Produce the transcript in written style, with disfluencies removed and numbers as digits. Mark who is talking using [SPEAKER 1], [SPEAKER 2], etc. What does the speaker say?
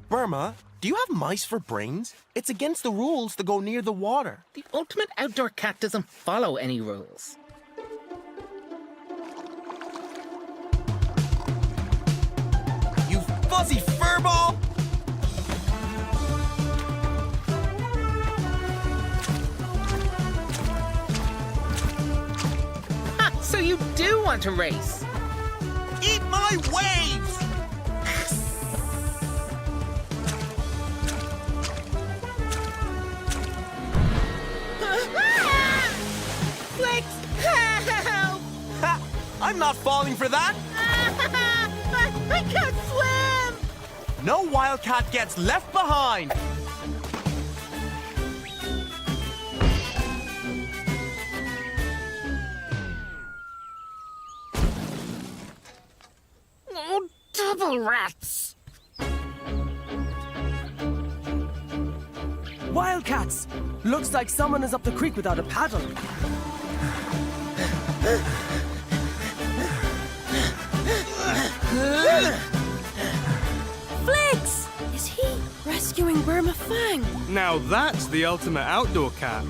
[SPEAKER 1] Burma, do you have mice for brains? It's against the rules to go near the water.
[SPEAKER 2] The ultimate outdoor cat doesn't follow any rules.
[SPEAKER 1] You fuzzy furball!
[SPEAKER 2] Ha! So you do want to race?
[SPEAKER 1] Eat my waves!
[SPEAKER 2] Flix, help!
[SPEAKER 1] Ha! I'm not falling for that!
[SPEAKER 2] I can't swim!
[SPEAKER 1] No wildcat gets left behind!
[SPEAKER 2] Oh, double rats!
[SPEAKER 3] Wildcats! Looks like someone is up the creek without a paddle.
[SPEAKER 4] Flix! Is he rescuing Burma Fang?
[SPEAKER 5] Now that's the ultimate outdoor cat.